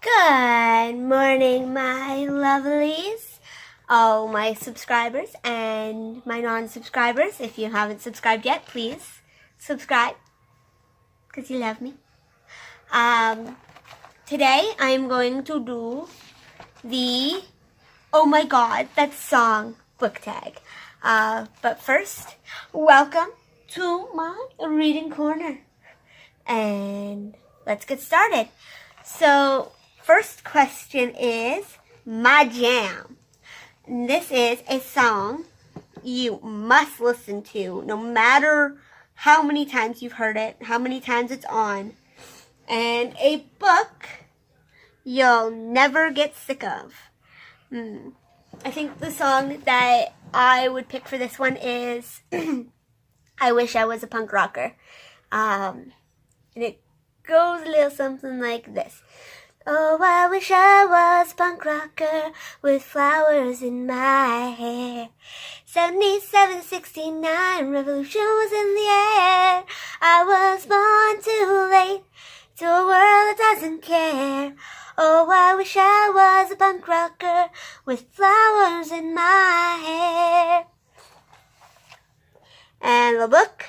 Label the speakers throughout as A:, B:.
A: Good morning, my lovelies, all my subscribers and my non-subscribers. If you haven't subscribed yet, please subscribe because you love me. Today I'm going to do the Oh My God, That Song book tag. But first, welcome to my reading corner. And let's get started. So, first question is my jam. This is a song you must listen to no matter how many times you've heard it, how many times it's on, and a book you'll never get sick of. I think the song that I would pick for this one is I Wish I Was a Punk Rocker. And it goes a little something like this. Oh, I wish I was a punk rocker with flowers in my hair. 77, 69, revolution was in the air. I was born too late to a world that doesn't care. Oh, I wish I was a punk rocker with flowers in my hair. And the book?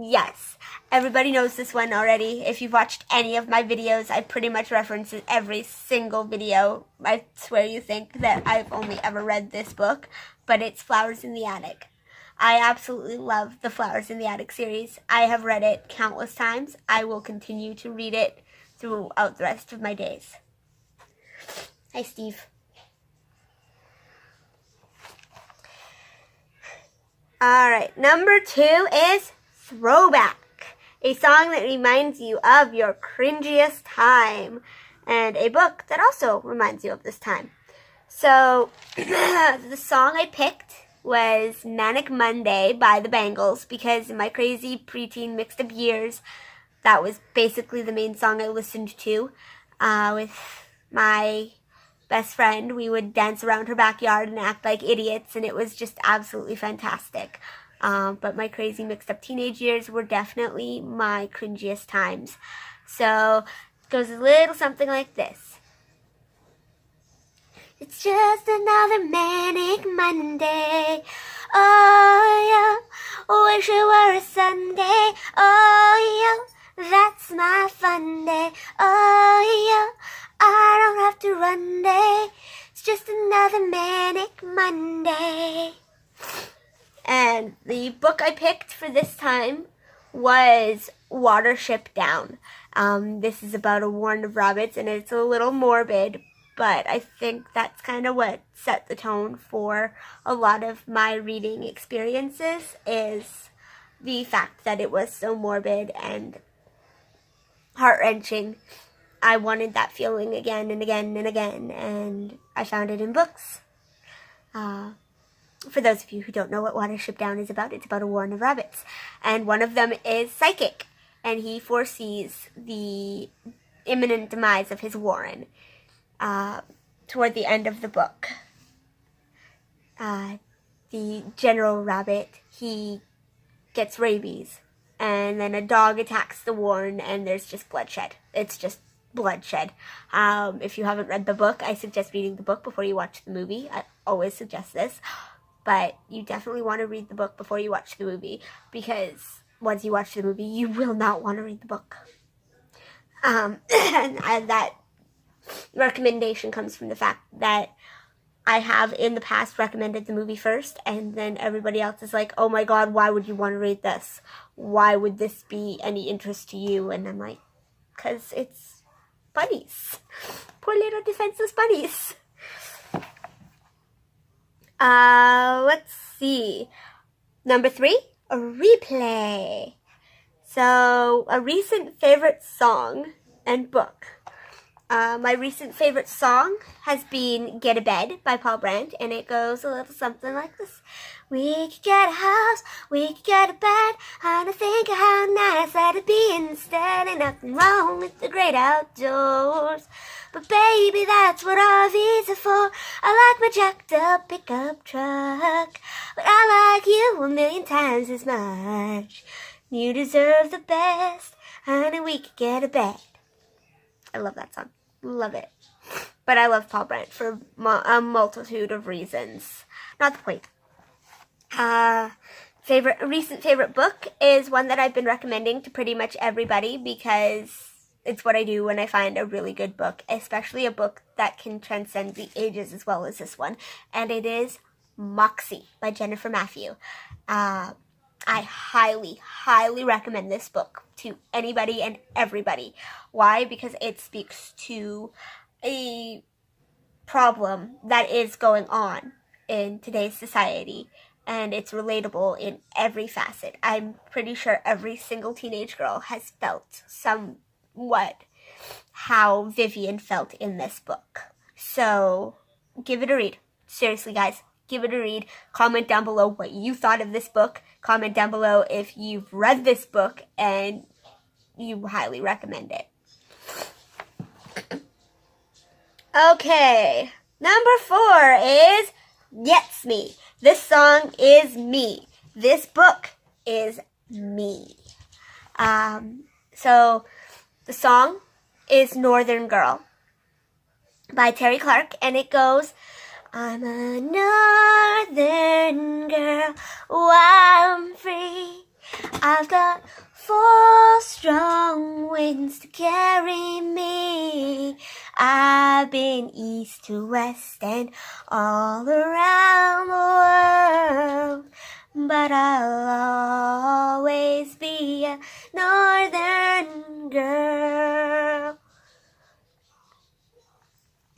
A: Yes. Everybody knows this one already. If you've watched any of my videos, I pretty much reference it every single video. I swear you think that I've only ever read this book, but it's Flowers in the Attic. I absolutely love the Flowers in the Attic series. I have read it countless times. I will continue to read it throughout the rest of my days. Hi, Steve. Alright, number 2 is Throwback. A song that reminds you of your cringiest time. And a book that also reminds you of this time. So, the song I picked was Manic Monday by the Bangles. Because in my crazy preteen mixed up years, that was basically the main song I listened to. With my best friend, we would dance around her backyard and act like idiots. And it was just absolutely fantastic. But my crazy mixed up teenage years were definitely my cringiest times. So, it goes a little something like this. It's just another manic Monday. Oh, yeah, wish it were a Sunday. Oh, yeah, that's my fun day. Oh, yeah, I don't have to run day. It's just another manic Monday. And the book I picked for this time was Watership Down. This is about a warren of rabbits, and it's a little morbid, but I think that's kind of what set the tone for a lot of my reading experiences, is the fact that it was so morbid and heart-wrenching. I wanted that feeling again and again and again, and I found it in books. For those of you who don't know what Watership Down is about, it's about a warren of rabbits. And one of them is psychic, and he foresees the imminent demise of his warren toward the end of the book. The general rabbit, he gets rabies, and then a dog attacks the warren, and there's just bloodshed. It's just bloodshed. If you haven't read the book, I suggest reading the book before you watch the movie. I always suggest this. But you definitely want to read the book before you watch the movie, because once you watch the movie, you will not want to read the book. And that recommendation comes from the fact that I have in the past recommended the movie first, and then everybody else is like, oh my God, why would you want to read this? Why would this be any interest to you? And I'm like, because it's bunnies. Poor little defenseless bunnies. Let's see. Number 3, a replay. So, a recent favorite song and book. My recent favorite song has been Get a Bed by Paul Brandt, and it goes a little something like this. We could get a house, we could get a bed, and I think of how nice that'd be instead. Ain't nothing wrong with the great outdoors, but baby, that's what RVs are for. I like my jacked up pickup truck, but I like you 1,000,000 times as much. You deserve the best, honey, we could get a bed. I love that song. Love it. But I love Paul Brent for a multitude of reasons. Not the point. Recent favorite book is one that I've been recommending to pretty much everybody because it's what I do when I find a really good book, especially a book that can transcend the ages as well as this one. And it is Moxie by Jennifer Matthew. I highly, highly recommend this book to anybody and everybody. Why? Because it speaks to a problem that is going on in today's society, and it's relatable in every facet. I'm pretty sure every single teenage girl has felt somewhat how Vivian felt in this book. So give it a read. Seriously, guys, give it a read. Comment down below what you thought of this book. Comment down below if you've read this book and you highly recommend it. Okay, number 4 is Gets Me. This song is me. This book is me. So the song is Northern Girl by Terry Clark, and it goes, I'm a northern girl, wild and free. I've got 4 strong winds to carry me. I've been east to west and all around the world, but I'll always be a northern girl.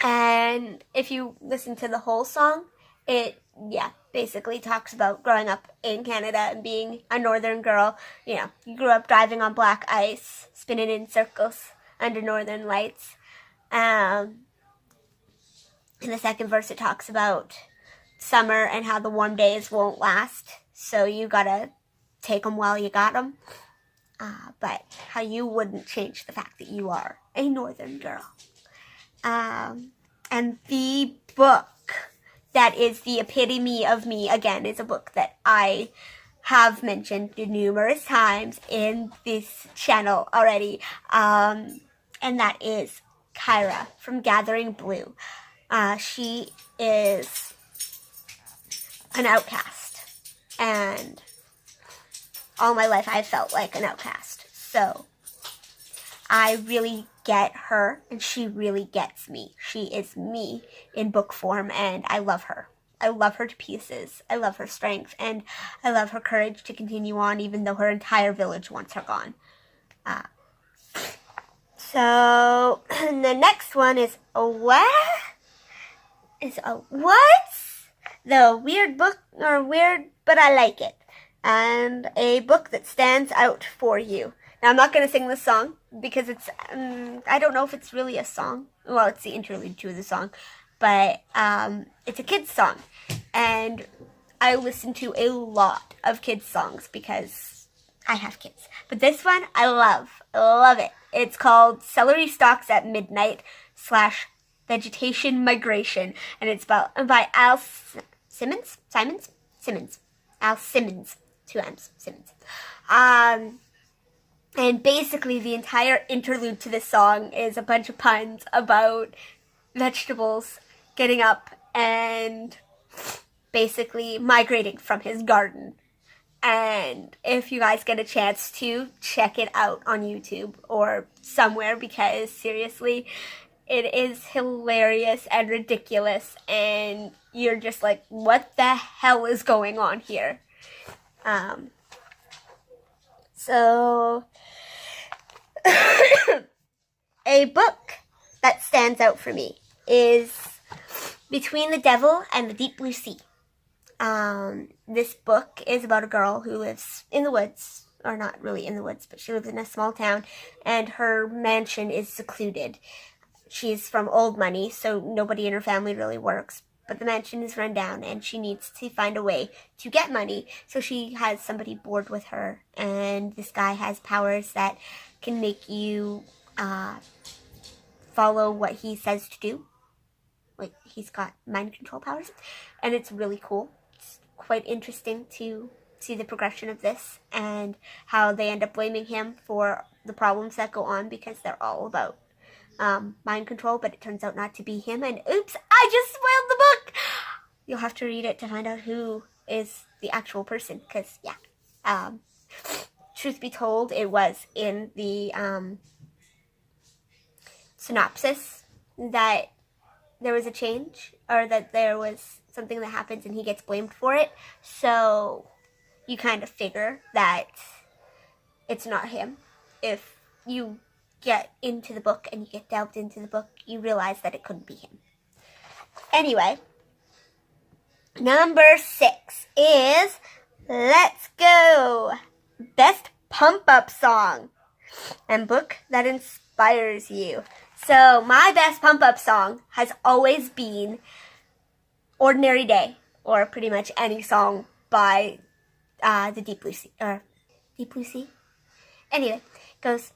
A: And if you listen to the whole song, it basically talks about growing up in Canada and being a northern girl. You know, you grew up driving on black ice, spinning in circles under northern lights. In the second verse, it talks about summer and how the warm days won't last, so you gotta take them while you got them. But how you wouldn't change the fact that you are a northern girl. And the book that is the epitome of me, again, is a book that I have mentioned numerous times in this channel already. And that is Kyra from Gathering Blue. She is an outcast. And all my life I've felt like an outcast. So I really get her, and she really gets me. She is me in book form, and I love her. I love her to pieces. I love her strength, and I love her courage to continue on even though her entire village wants her gone. So, the next one is what? The weird book, or weird, but I like it. And a book that stands out for you. Now, I'm not going to sing this song because it's, I don't know if it's really a song. Well, it's the interlude to the song, but it's a kid's song. And I listen to a lot of kids' songs because I have kids. But this one, I love. I love it. It's called Celery Stalks at Midnight / Vegetation Migration. And it's by Al Simmons? Simmons. Al Simmons. 2 M's. Simmons. And basically the entire interlude to this song is a bunch of puns about vegetables getting up and basically migrating from his garden. And if you guys get a chance to, check it out on YouTube or somewhere, because seriously, it is hilarious and ridiculous, and you're just like, what the hell is going on here? So a book that stands out for me is Between the Devil and the Deep Blue Sea. This book is about a girl who lives in the woods, or not really in the woods, but she lives in a small town, and her mansion is secluded. She's from old money, so nobody in her family really works, but the mansion is run down, and she needs to find a way to get money, so she has somebody board with her, and this guy has powers that can make you follow what he says to do. Like, he's got mind control powers, and it's really cool. It's quite interesting to see the progression of this, and how they end up blaming him for the problems that go on, because they're all about mind control, but it turns out not to be him. And oops, I just spoiled the book. You'll have to read it to find out who is the actual person, because yeah, truth be told, it was in the synopsis that there was a change, or that there was something that happens and he gets blamed for it. So you kind of figure that it's not him. If you get into the book and you get delved into the book, you realize that it couldn't be him. Anyway, number 6 is Let's Go! Best pump-up song and book that inspires you. So my best pump-up song has always been Ordinary Day, or pretty much any song by the Deep Blue Sea, or Deep Blue Sea? Anyway, it goes,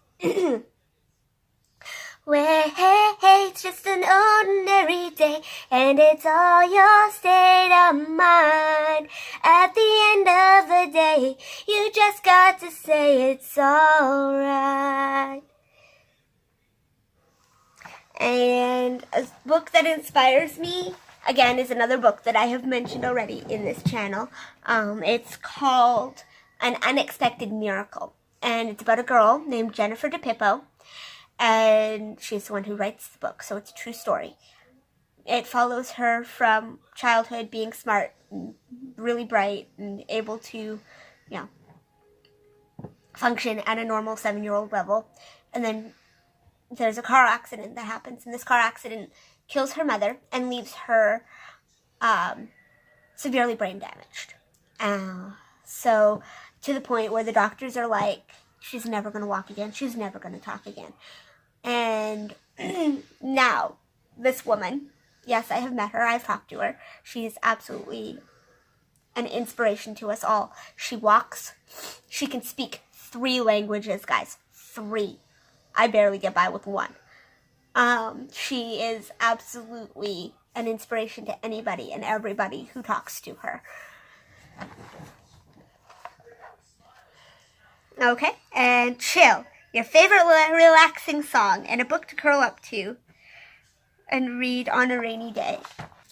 A: well, hey, it's just an ordinary day, and it's all your state of mind. At the end of the day, you just got to say it's alright. And a book that inspires me, again, is another book that I have mentioned already in this channel. It's called An Unexpected Miracle, and it's about a girl named Jennifer DePippo, and she's the one who writes the book, so it's a true story. It follows her from childhood, being smart and really bright and able to, function at a normal 7-year-old level, and then there's a car accident that happens, and this car accident kills her mother and leaves her severely brain damaged. So to the point where the doctors are like, she's never going to walk again, she's never going to talk again. And now, this woman, yes, I have met her, I've talked to her, she's absolutely an inspiration to us all. She walks, she can speak 3 languages, guys, 3. I barely get by with 1. She is absolutely an inspiration to anybody and everybody who talks to her. Okay, and chill. Your favorite relaxing song and a book to curl up to and read on a rainy day.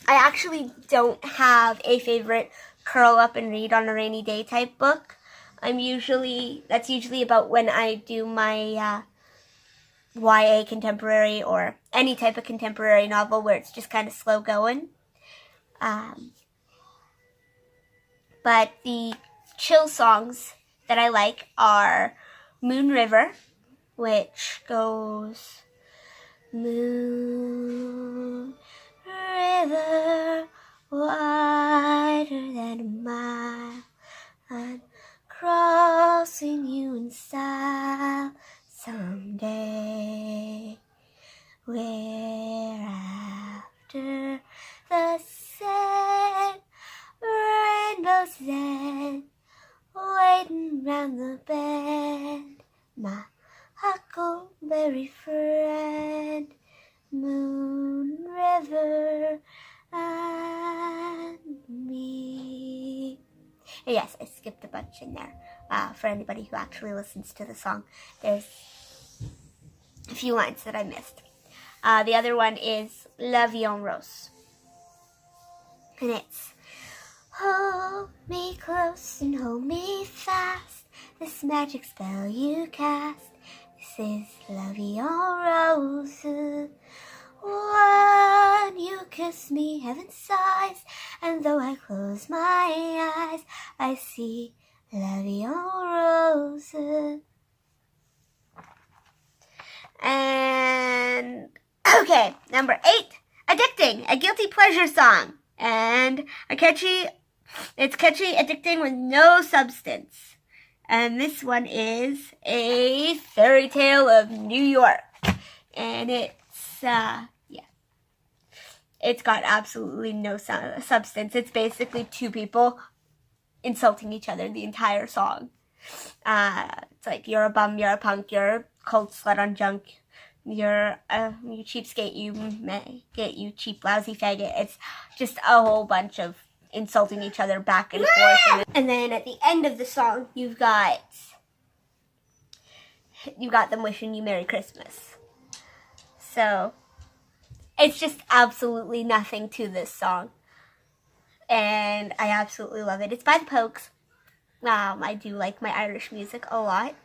A: I actually don't have a favorite curl up and read on a rainy day type book. That's usually about when I do my YA contemporary or any type of contemporary novel where it's just kind of slow going. But the chill songs that I like are Moon River, which goes, Moon River, wider than a mile, I'm crossing you in style someday, where after the set, rainbows then, waiting round the bend, my huckleberry friend, Moon River and me. Yes, I skipped a bunch in there. For anybody who actually listens to the song, there's a few lines that I missed. The other one is La Vie en Rose, and it's, hold me close and hold me fast, this magic spell you cast, this is La Vie en Rose. When you kiss me, heaven sighs, and though I close my eyes, I see La Vie en Rose. And, okay, number 8, Addicting, a guilty pleasure song. And it's catchy, addicting with no substance. And this one is A Fairy Tale of New York. And it's got absolutely no substance. It's basically 2 people insulting each other the entire song. It's like, you're a bum, you're a punk, you're a cold slut on junk, you're you cheapskate, you may get you cheap lousy faggot. It's just a whole bunch of insulting each other back and forth. And then at the end of the song, you've got them wishing you Merry Christmas. So it's just absolutely nothing to this song. And I absolutely love it. It's by the Pogues. I do like my Irish music a lot.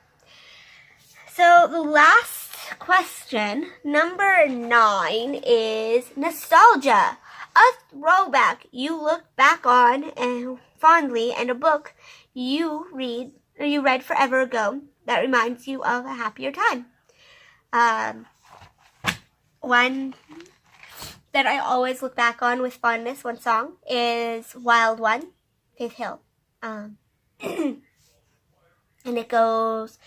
A: So the last question, number 9, is nostalgia. A throwback you look back on and fondly, and a book you read forever ago that reminds you of a happier time. One that I always look back on with fondness, one song, is Wild One, Faith Hill. And it goes,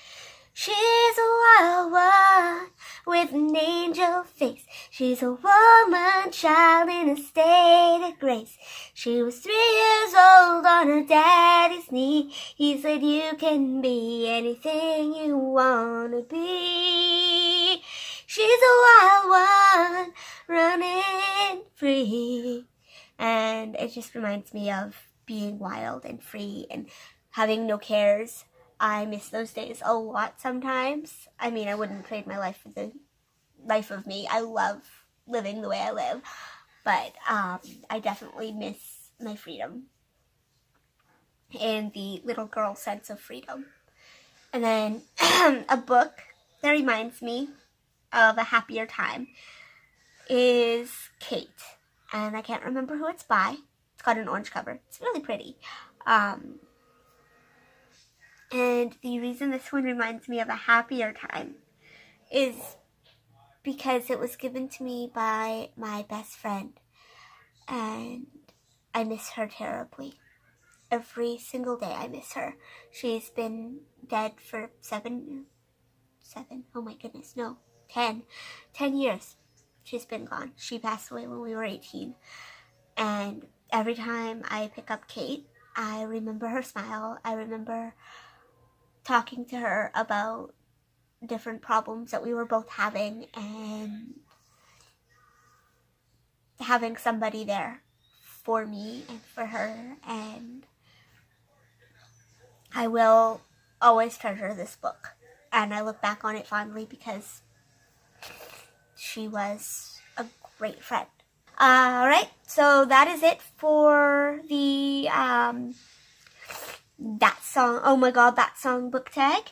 A: she's a wild one with an angel face. She's a woman child in a state of grace. She was 3 years old on her daddy's knee. He said you can be anything you want to be. She's a wild one running free. And it just reminds me of being wild and free and having no cares. I miss those days a lot sometimes. I mean, I wouldn't trade my life for the life of me. I love living the way I live. But I definitely miss my freedom and the little girl sense of freedom. And then a book that reminds me of a happier time is Kate. And I can't remember who it's by. It's got an orange cover. It's really pretty. And the reason this one reminds me of a happier time is because it was given to me by my best friend. And I miss her terribly. Every single day I miss her. She's been dead for 10 years. She's been gone. She passed away when we were 18. And every time I pick up Kate, I remember her smile. I remember talking to her about different problems that we were both having and having somebody there for me and for her. And I will always treasure this book. And I look back on it fondly because she was a great friend. Alright, so that is it for the That Song, Oh My God, That Song book tag.